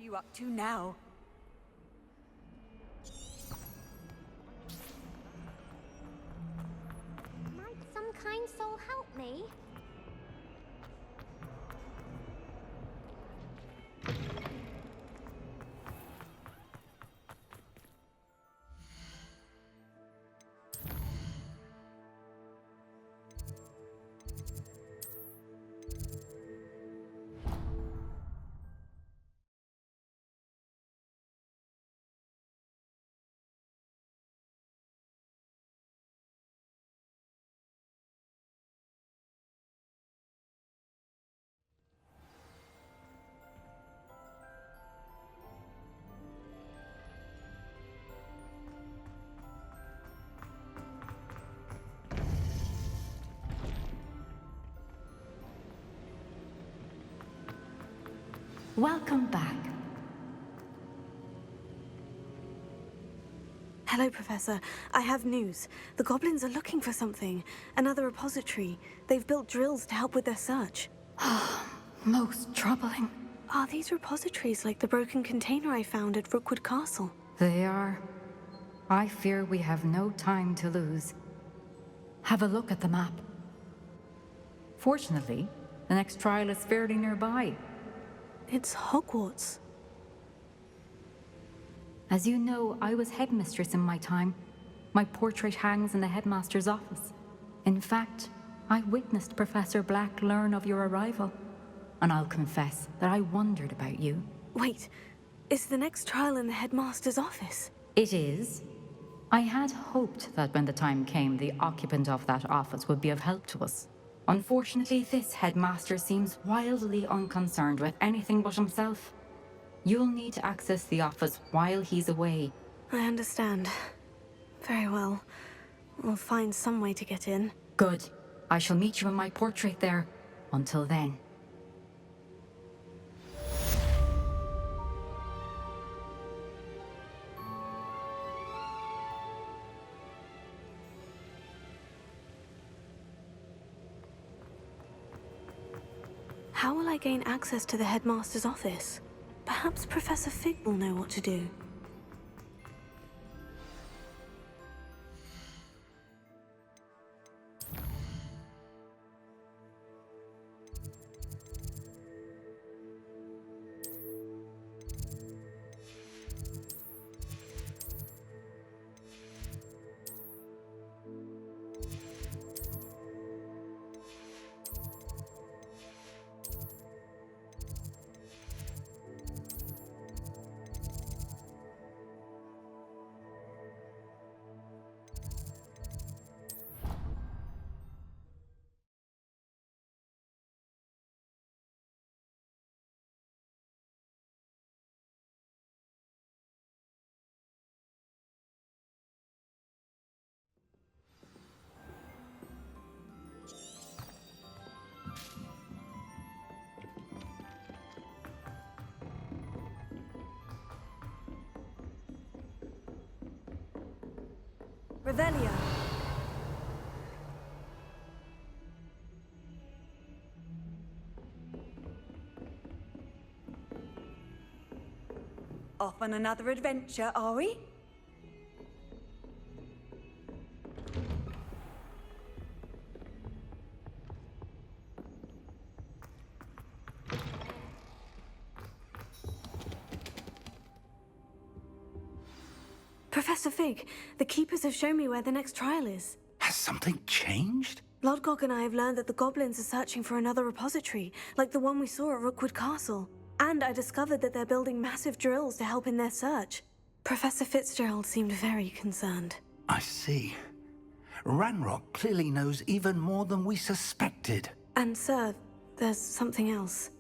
you up to now? Might some kind soul help me? Welcome back. Hello, Professor. I have news. The goblins are looking for something. Another repository. They've built drills to help with their search. Most troubling. Are these repositories like the broken container I found at Rookwood Castle? They are. I fear we have no time to lose. Have a look at the map. Fortunately, the next trial is fairly nearby. It's Hogwarts. As you know, I was headmistress in my time. My portrait hangs in the headmaster's office. In fact, I witnessed Professor Black learn of your arrival. And I'll confess that I wondered about you. Wait, is the next trial in the headmaster's office? It is. I had hoped that when the time came, the occupant of that office would be of help to us. Unfortunately, this headmaster seems wildly unconcerned with anything but himself. You'll need to access the office while he's away. I understand. Very well. We'll find some way to get in. Good. I shall meet you in my portrait there. Until then. How will I gain access to the headmaster's office? Perhaps Professor Fig will know what to do. Revelio. Off on another adventure, are we? Professor Fig, the Keepers have shown me where the next trial is. Has something changed? Lodgok and I have learned that the goblins are searching for another repository, like the one we saw at Rookwood Castle. And I discovered that they're building massive drills to help in their search. Professor Fitzgerald seemed very concerned. I see. Ranrock clearly knows even more than we suspected. And sir, there's something else.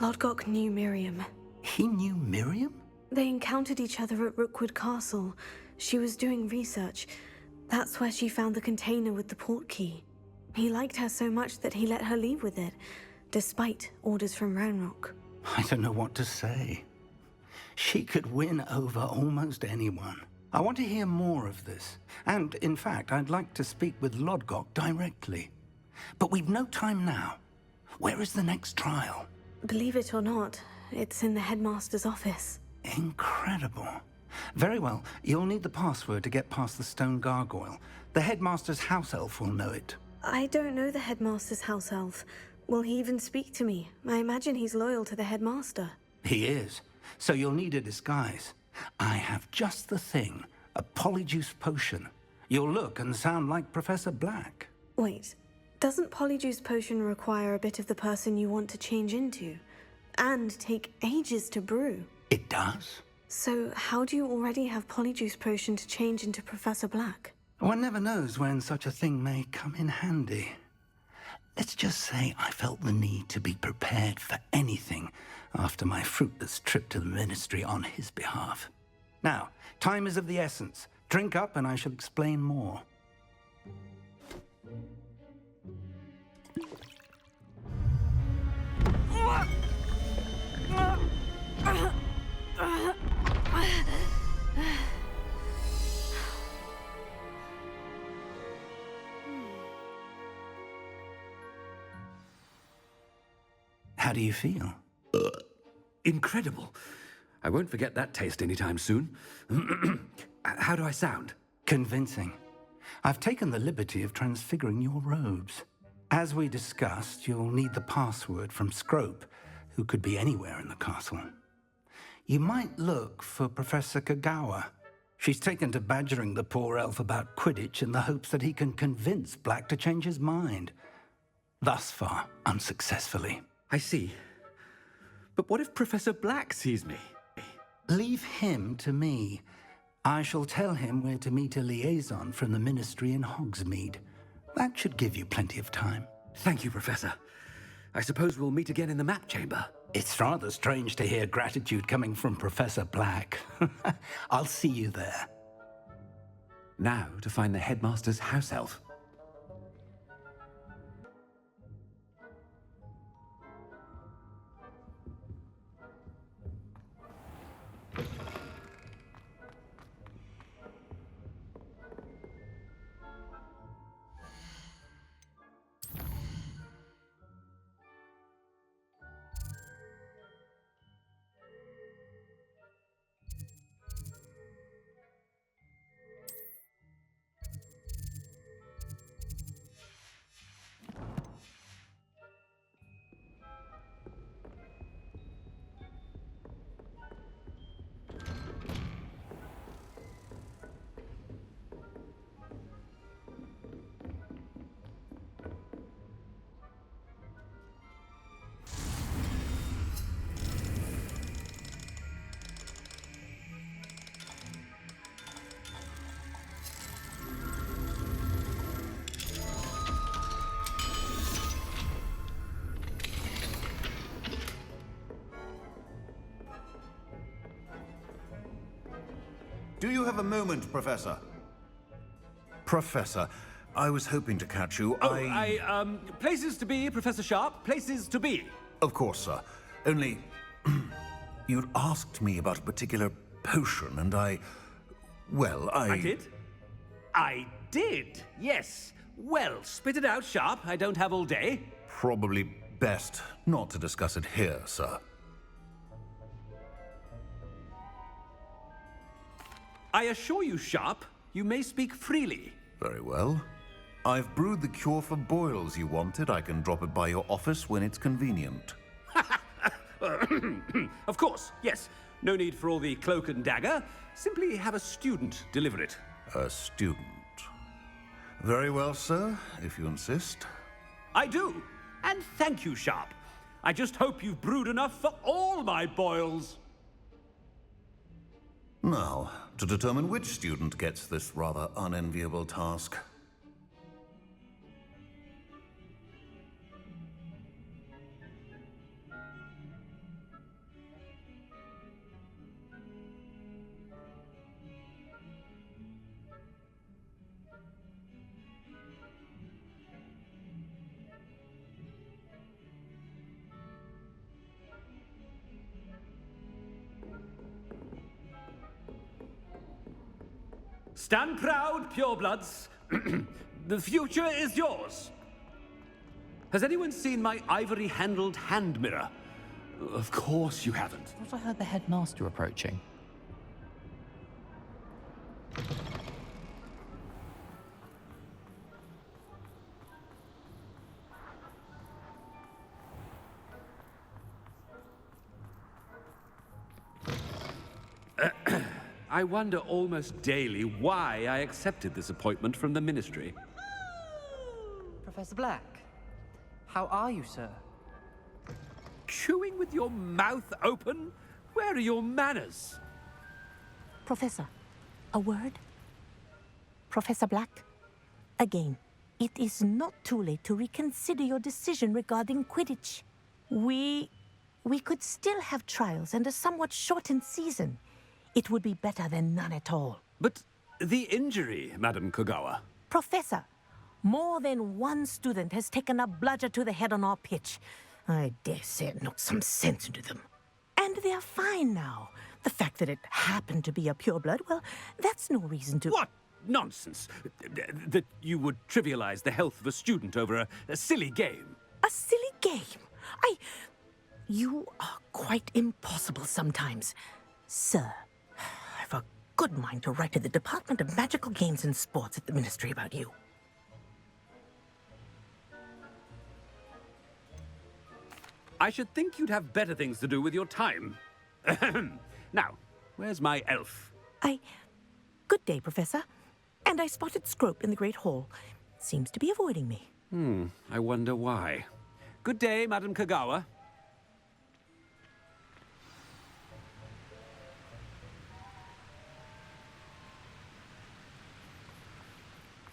Lodgok knew Miriam. He knew Miriam? They encountered each other at Rookwood Castle. She was doing research. That's where she found the container with the port key. He liked her so much that he let her leave with it, despite orders from Ranrock. I don't know what to say. She could win over almost anyone. I want to hear more of this. And, in fact, I'd like to speak with Lodgok directly. But we've no time now. Where is the next trial? Believe it or not, It's in the headmaster's office. Incredible. Very well. You'll need the password to get past the stone gargoyle. The headmaster's house elf will know it. I don't know the headmaster's house elf. Will he even speak to me? I imagine he's loyal to the headmaster. He is. So you'll need a disguise. I have just the thing. A polyjuice potion. You'll look and sound like Professor Black. Wait, doesn't polyjuice potion require a bit of the person you want to change into? And take ages to brew? It does. So how do you already have polyjuice potion to change into Professor Black? One never knows when such a thing may come in handy. Let's just say I felt the need to be prepared for anything after my fruitless trip to the Ministry on his behalf. Now, time is of the essence. Drink up and I shall explain more. How do you feel? Incredible. I won't forget that taste anytime soon. How do I sound? Convincing. I've taken the liberty of transfiguring your robes. As we discussed, you'll need the password from Scrope, who could be anywhere in the castle. You might look for Professor Kagawa. She's taken to badgering the poor elf about Quidditch in the hopes that he can convince Black to change his mind. Thus far, unsuccessfully. I see. But what if Professor Black sees me? Leave him to me. I shall tell him where to meet a liaison from the Ministry in Hogsmeade. That should give you plenty of time. Thank you, Professor. I suppose we'll meet again in the map chamber. It's rather strange to hear gratitude coming from Professor Black. I'll see you there. Now to find the headmaster's house elf. Do you have a moment, Professor? Professor, I was hoping to catch you. Places to be, Professor Sharp. Places to be. Of course, sir. Only... you'd asked me about a particular potion, and I did? I did, yes. Well, spit it out, Sharp. I don't have all day. Probably best not to discuss it here, sir. I assure you, Sharp, you may speak freely. Very well. I've brewed the cure for boils you wanted. I can drop it by your office when it's convenient. Of course, yes. No need for all the cloak and dagger. Simply have a student deliver it. A student. Very well, sir, if you insist. I do. And thank you, Sharp. I just hope you've brewed enough for all my boils. Now, to determine which student gets this rather unenviable task. Stand proud, purebloods. The future is yours. Has anyone seen my ivory-handled hand mirror? Of course you haven't. Thought I heard the headmaster approaching. I wonder almost daily why I accepted this appointment from the Ministry. Professor Black, how are you, sir? Chewing with your mouth open? Where are your manners? Professor, a word? Professor Black, again, it is not too late to reconsider your decision regarding Quidditch. We could still have trials and a somewhat shortened season. It would be better than none at all. But the injury, Madam Kogawa. Professor, more than one student has taken a bludger to the head on our pitch. I dare say it knocked some sense into them. And they're fine now. The fact that it happened to be a pureblood, well, that's no reason to... What nonsense! That you would trivialize the health of a student over a silly game. A silly game? You are quite impossible sometimes. Sir, I've a good mind to write to the Department of Magical Games and Sports at the Ministry about you. I should think you'd have better things to do with your time. Now, where's my elf? Good day, Professor. And I spotted Scrope in the Great Hall. Seems to be avoiding me. I wonder why. Good day, Madam Kogawa.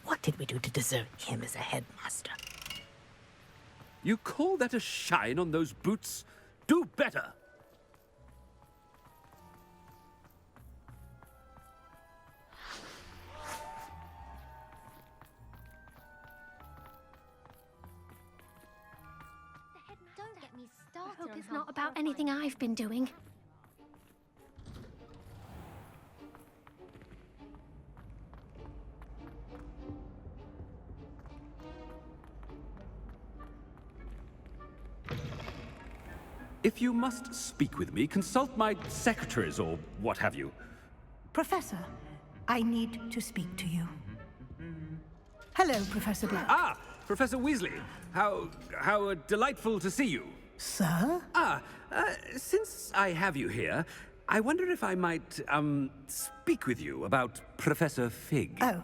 What did we do to deserve him as a headmaster? You call that a shine on those boots? Do better! Don't get me started. I hope it's not about anything I've been doing. If you must speak with me, consult my secretaries or what have you. Professor, I need to speak to you. Hello, Professor Black. Ah, Professor Weasley. How delightful to see you. Sir? Since I have you here, I wonder if I might, speak with you about Professor Fig. Oh,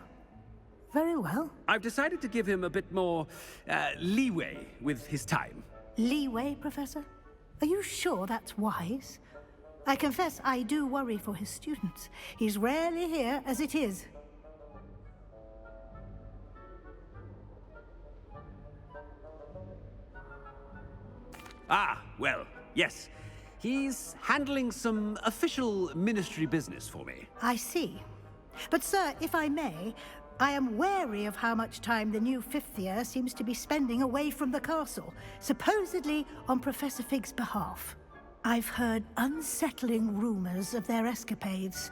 very well. I've decided to give him a bit more, leeway with his time. Leeway, Professor? Are you sure that's wise? I confess I do worry for his students. He's rarely here as it is. Ah, well, yes. He's handling some official ministry business for me. I see. But, sir, if I may, I am wary of how much time the new fifth year seems to be spending away from the castle, supposedly on Professor Fig's behalf. I've heard unsettling rumors of their escapades.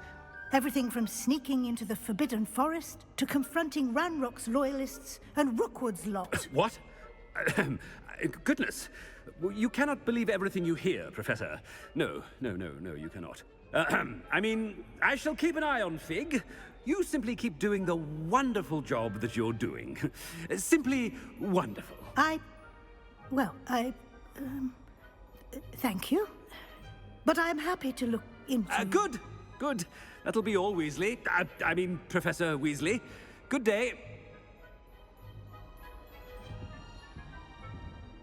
Everything from sneaking into the Forbidden Forest to confronting Ranrock's loyalists and Rookwood's lot. What? Goodness. You cannot believe everything you hear, Professor. No, you cannot. I mean, I shall keep an eye on Fig. You simply keep doing the wonderful job that you're doing. Simply wonderful. Thank you. But I'm happy to look into... Good. That'll be all, Weasley. I mean, Professor Weasley. Good day.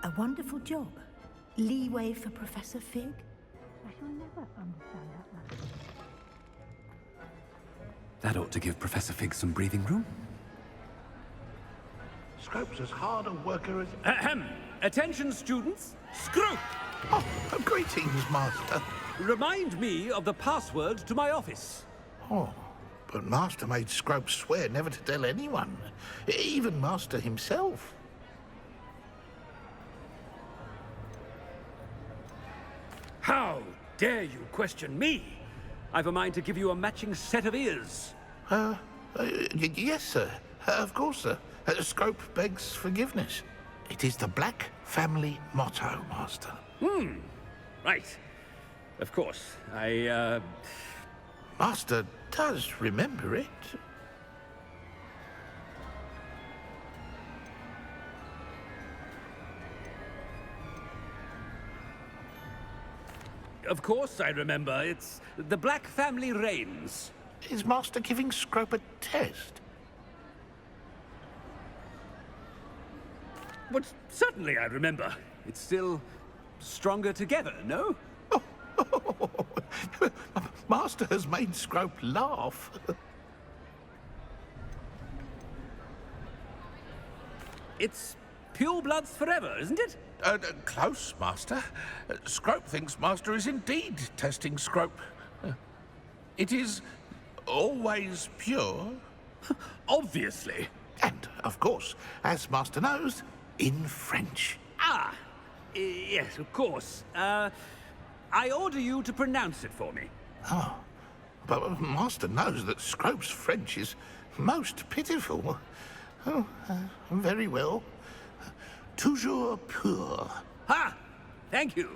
A wonderful job. Leeway for Professor Fig? I shall never understand that matter. That ought to give Professor Fig some breathing room. Scrope's as hard a worker as... Ahem! Attention, students! Scrope! Oh, greetings, Master. Remind me of the password to my office. Oh, but Master made Scrope swear never to tell anyone, even Master himself. How dare you question me? I've a mind to give you a matching set of ears. Yes, sir. Of course, sir. Scrope begs forgiveness. It is the Black family motto, Master. right. Of course. Master does remember it. Of course I remember. It's the Black family reigns. Is Master giving Scrope a test? But certainly I remember. It's still stronger together, no? Master has made Scrope laugh. It's pure bloods forever, isn't it? Close, Master. Scrope thinks Master is indeed testing Scrope. It is always pure. Obviously. And, of course, as Master knows, in French. Ah, yes, of course. I order you to pronounce it for me. Oh, but Master knows that Scrope's French is most pitiful. Oh, very well. Toujours pur. Ha! Thank you.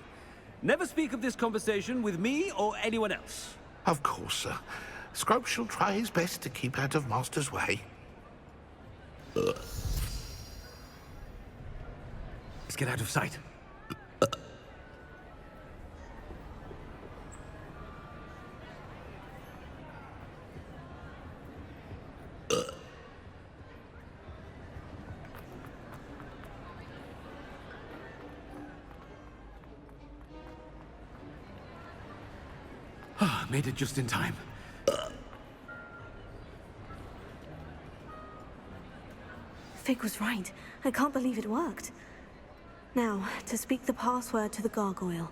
Never speak of this conversation with me or anyone else. Of course, sir. Scrope shall try his best to keep out of Master's way. Let's get out of sight. Made it just in time. Fig was right. I can't believe it worked. Now, to speak the password to the gargoyle.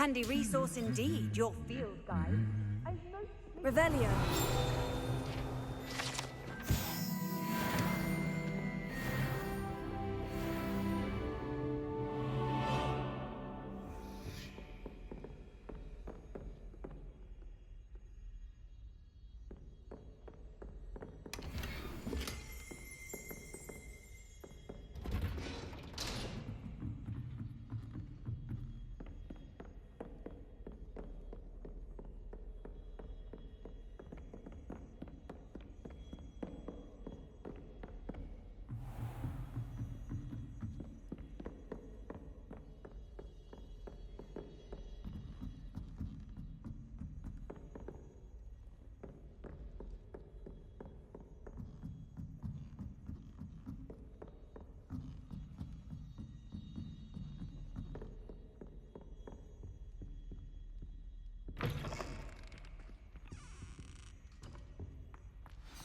Handy resource indeed, your field guide. Revelio.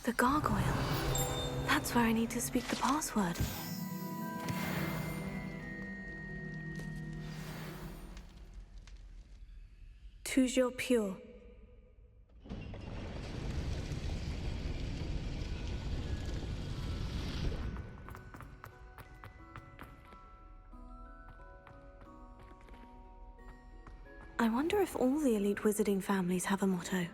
The gargoyle. That's where I need to speak the password. Toujours pure. I wonder if all the elite wizarding families have a motto.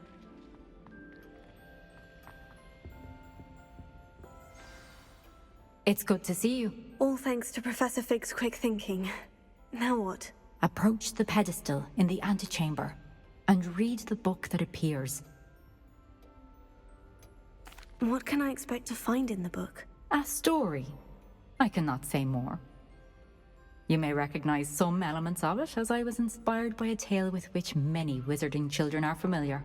It's good to see you. All thanks to Professor Fig's quick thinking. Now what? Approach the pedestal in the antechamber and read the book that appears. What can I expect to find in the book? A story. I cannot say more. You may recognize some elements of it, as I was inspired by a tale with which many wizarding children are familiar.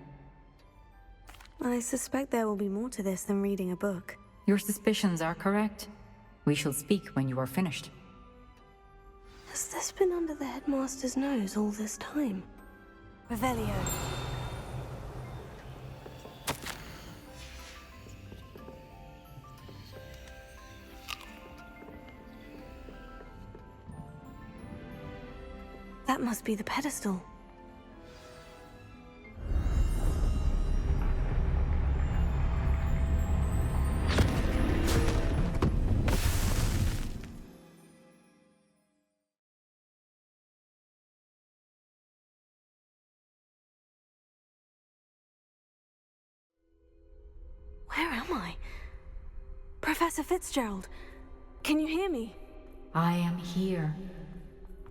I suspect there will be more to this than reading a book. Your suspicions are correct. We shall speak when you are finished. Has this been under the headmaster's nose all this time? Revelio. That must be the pedestal. Where am I? Professor Fitzgerald, can you hear me? I am here.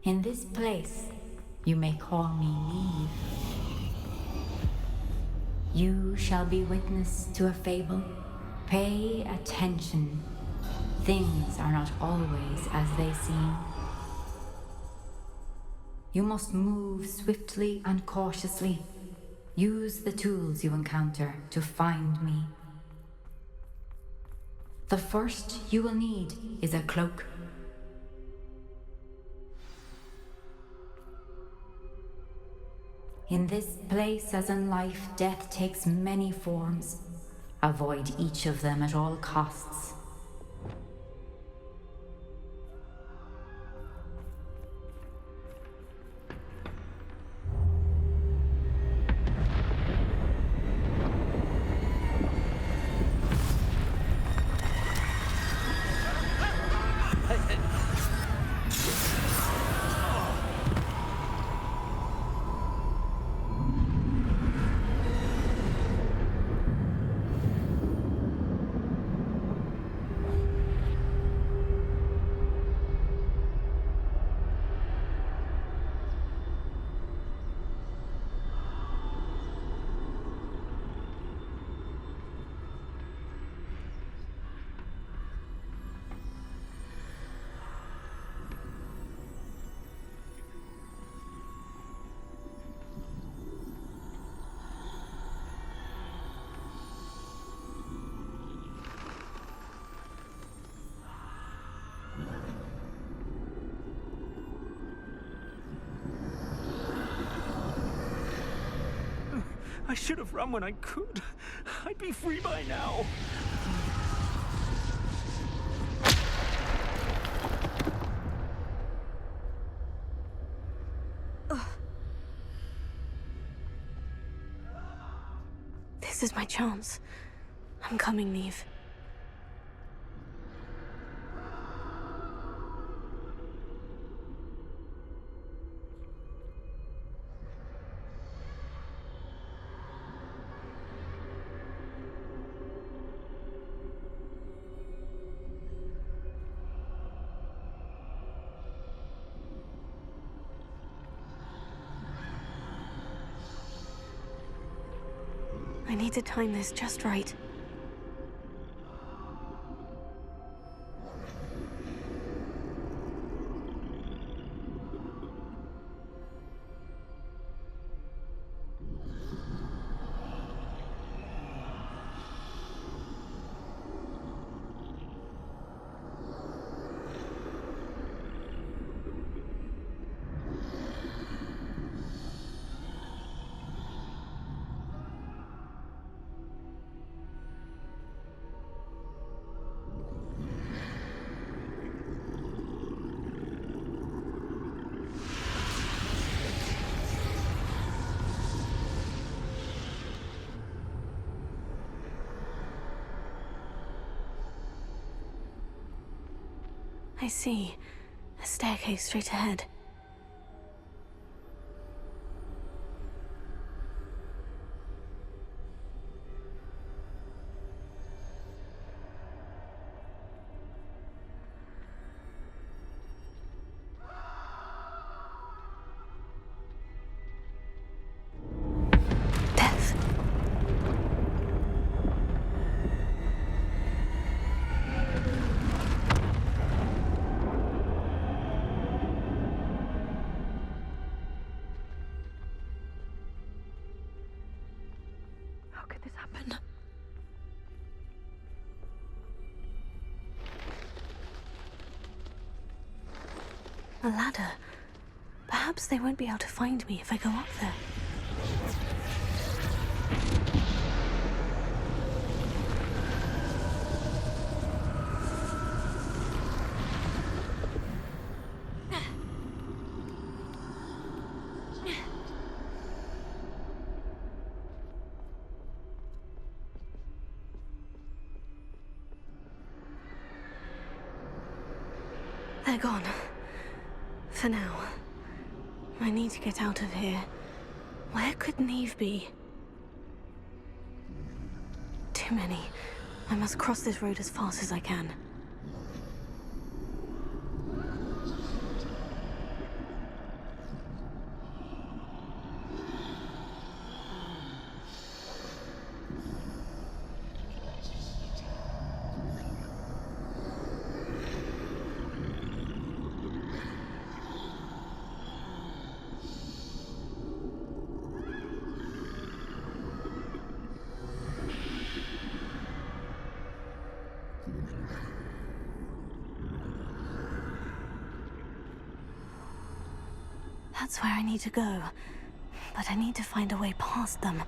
In this place, you may call me Neve. You shall be witness to a fable. Pay attention. Things are not always as they seem. You must move swiftly and cautiously. Use the tools you encounter to find me. The first you will need is a cloak. In this place, as in life, death takes many forms. Avoid each of them at all costs. I should have run when I could. I'd be free by now. This is my chance. I'm coming, Neve. I need to time this just right. I see. A staircase straight ahead. Death. How could this happen? A ladder. Perhaps they won't be able to find me if I go up there. They're gone. For now. I need to get out of here. Where could Neve be? Too many. I must cross this road as fast as I can. That's where I need to go, but I need to find a way past them.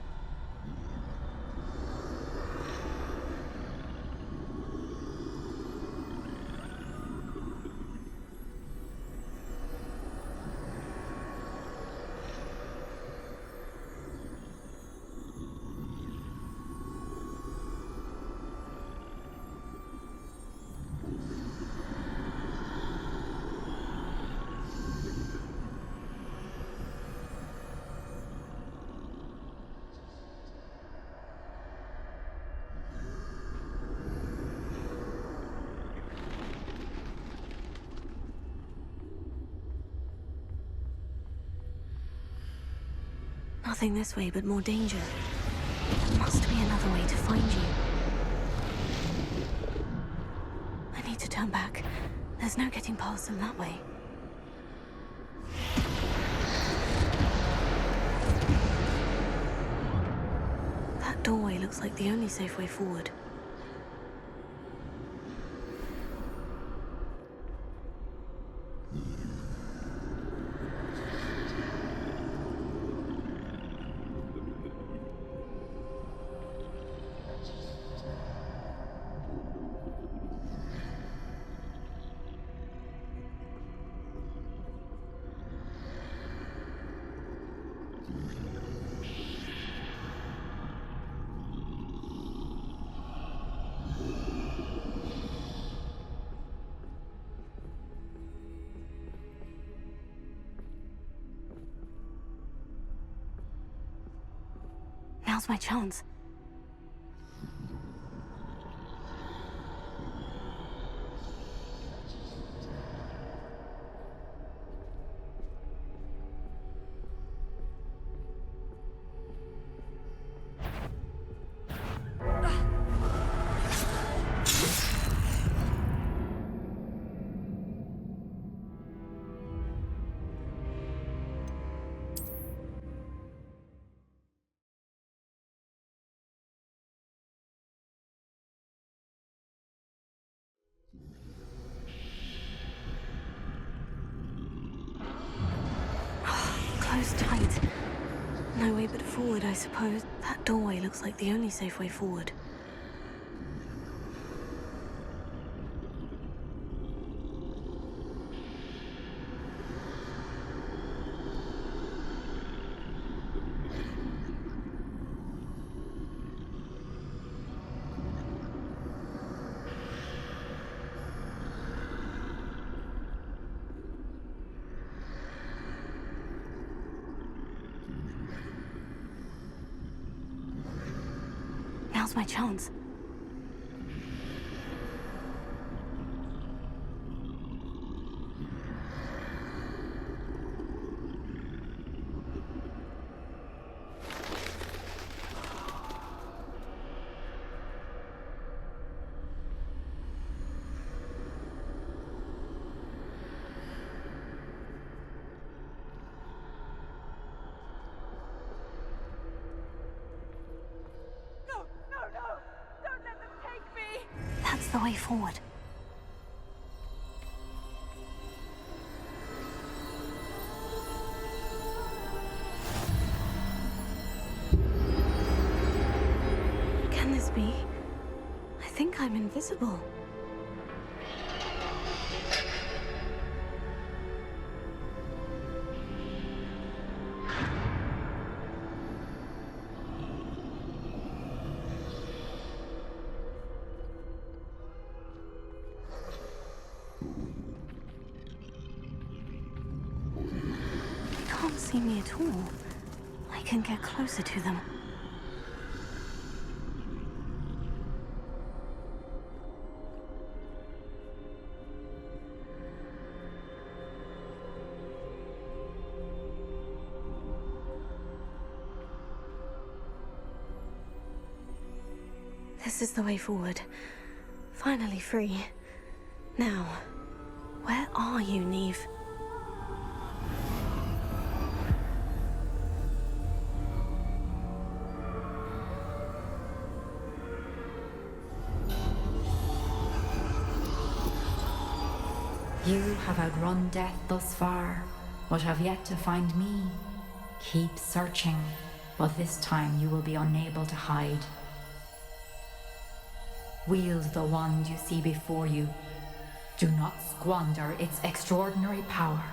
Nothing this way, but more danger. There must be another way to find you. I need to turn back. There's no getting past them that way. That doorway looks like the only safe way forward. Now's my chance. Closed tight. No way but forward, I suppose. That doorway looks like the only safe way forward. Now's my chance. That's the way forward. Can this be? I think I'm invisible. Can't see me at all. I can get closer to them. This is the way forward. Finally free. Now, where are you, Neve? You have outrun death thus far, but have yet to find me. Keep searching, but this time you will be unable to hide. Wield the wand you see before you. Do not squander its extraordinary power.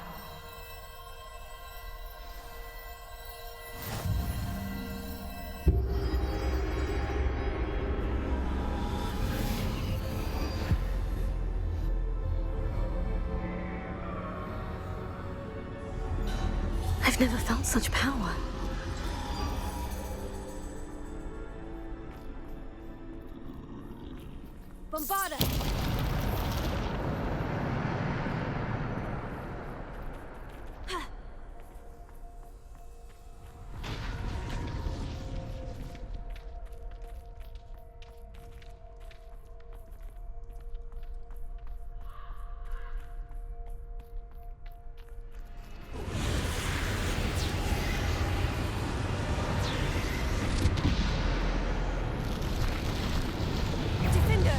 I've never felt such power. Bombarda! Defender!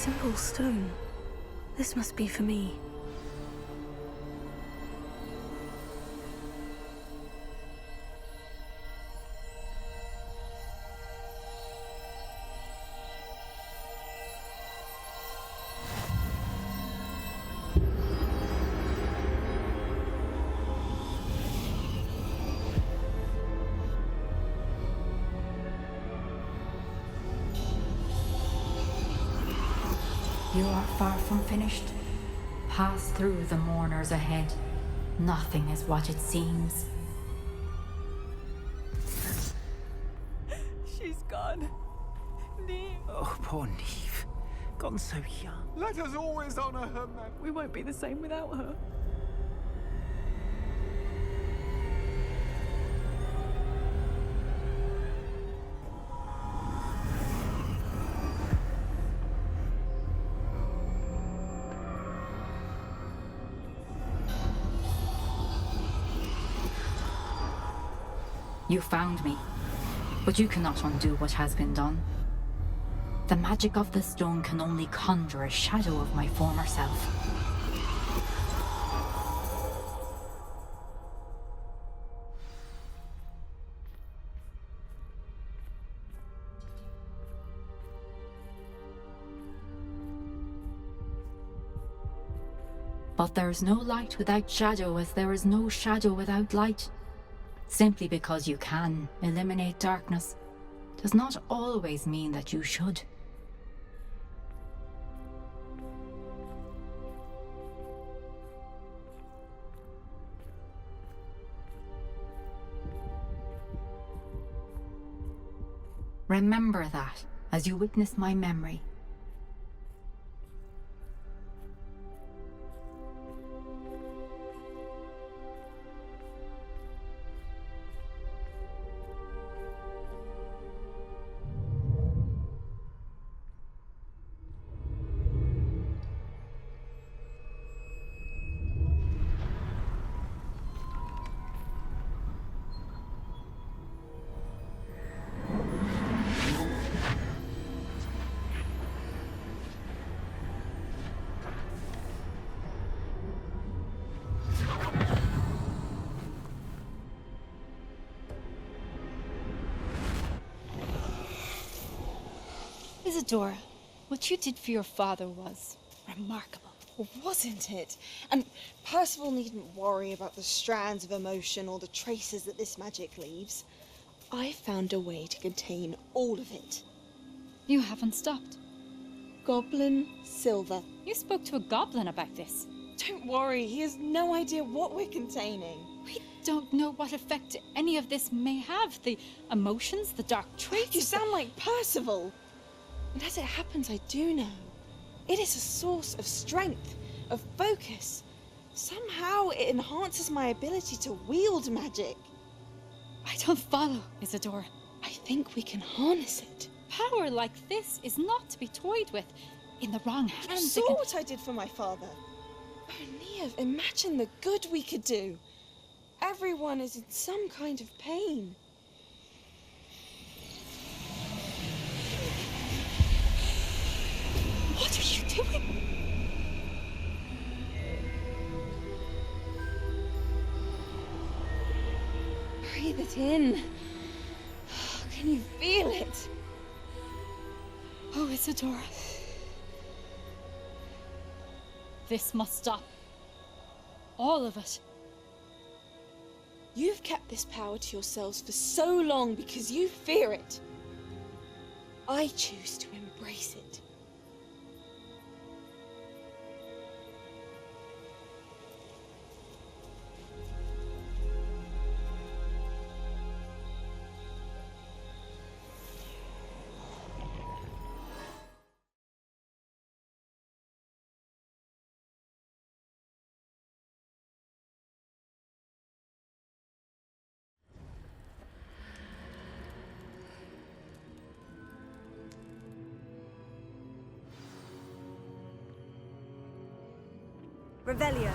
simple stone. This must be for me. You are far from finished. Pass through the mourners ahead. Nothing is what it seems. She's gone. Neve. Oh, poor Neve. Gone so young. Let us always honor her memory. We won't be the same without her. You found me, but you cannot undo what has been done. The magic of the stone can only conjure a shadow of my former self. But there is no light without shadow, as there is no shadow without light. Simply because you can eliminate darkness does not always mean that you should. Remember that as you witness my memory. Isadora, what you did for your father was remarkable. Well, wasn't it? And Percival needn't worry about the strands of emotion or the traces that this magic leaves. I found a way to contain all of it. You haven't stopped. Goblin Silver. You spoke to a goblin about this. Don't worry, he has no idea what we're containing. We don't know what effect any of this may have. The emotions, the dark traits. You sound like Percival. And as it happens, I do know. It is a source of strength, of focus. Somehow it enhances my ability to wield magic. I don't follow, Isadora. I think we can harness it. Power like this is not to be toyed with. In the wrong hands, You saw what I did for my father. Oh, Neve, imagine the good we could do. Everyone is in some kind of pain. What are you doing? Breathe it in. Can you feel it? Oh, Isadora. This must stop. All of it. You've kept this power to yourselves for so long because you fear it. I choose to embrace it. Revelio.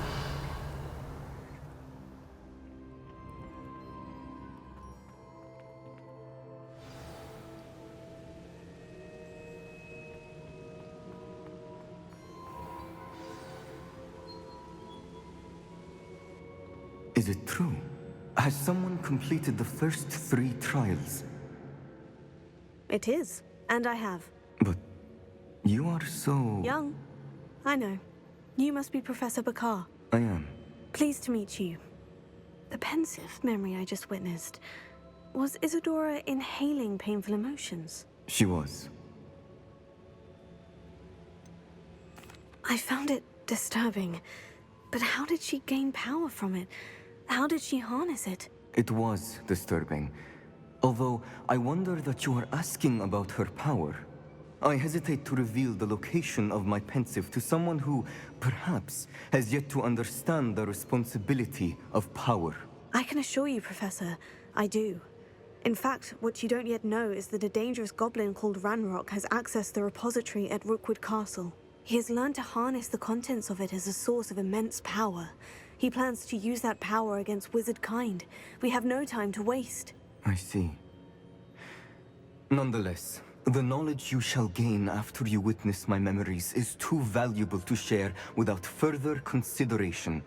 Is it true? Has someone completed the first 3 trials? It is, and I have. But you are so... Young. I know. You must be Professor Bakar. I am. Pleased to meet you. The pensive memory I just witnessed. Was Isadora inhaling painful emotions? She was. I found it disturbing. But how did she gain power from it? How did she harness it? It was disturbing. Although, I wonder that you are asking about her power. I hesitate to reveal the location of my pensive to someone who, perhaps, has yet to understand the responsibility of power. I can assure you, Professor, I do. In fact, what you don't yet know is that a dangerous goblin called Ranrock has accessed the repository at Rookwood Castle. He has learned to harness the contents of it as a source of immense power. He plans to use that power against wizard kind. We have no time to waste. I see. Nonetheless, the knowledge you shall gain after you witness my memories is too valuable to share without further consideration.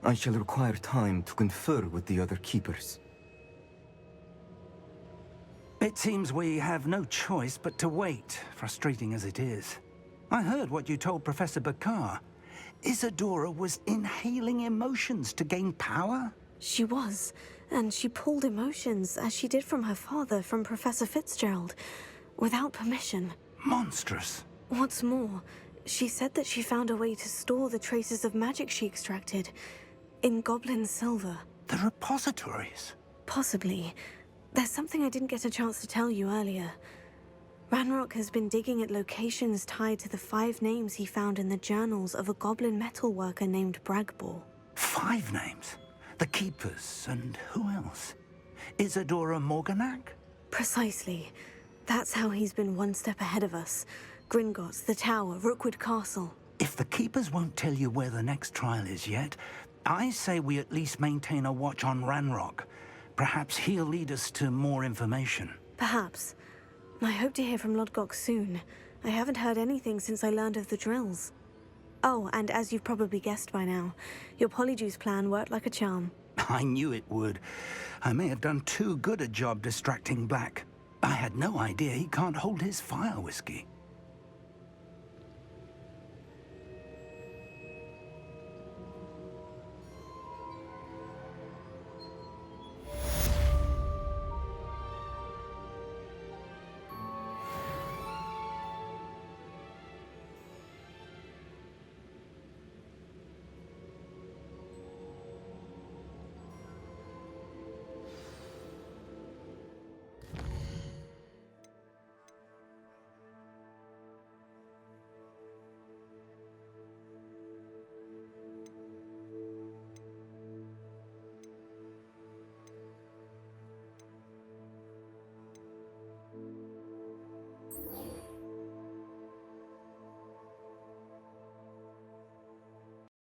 I shall require time to confer with the other keepers. It seems we have no choice but to wait, frustrating as it is. I heard what you told Professor Bakar. Isadora was inhaling emotions to gain power? She was, and she pulled emotions, as she did from her father, from Professor Fitzgerald, without permission. Monstrous. What's more, she said that she found a way to store the traces of magic she extracted in goblin silver. The repositories? Possibly. There's something I didn't get a chance to tell you earlier. Ranrock has been digging at locations tied to the 5 names he found in the journals of a goblin metalworker named Bragbor. 5 names? The Keepers, and who else? Isadora Morganac? Precisely. That's how he's been one step ahead of us. Gringotts, the Tower, Rookwood Castle. If the Keepers won't tell you where the next trial is yet, I say we at least maintain a watch on Ranrock. Perhaps he'll lead us to more information. Perhaps. I hope to hear from Lodgok soon. I haven't heard anything since I learned of the drills. Oh, and as you've probably guessed by now, your Polyjuice plan worked like a charm. I knew it would. I may have done too good a job distracting Black. I had no idea he can't hold his fire whiskey.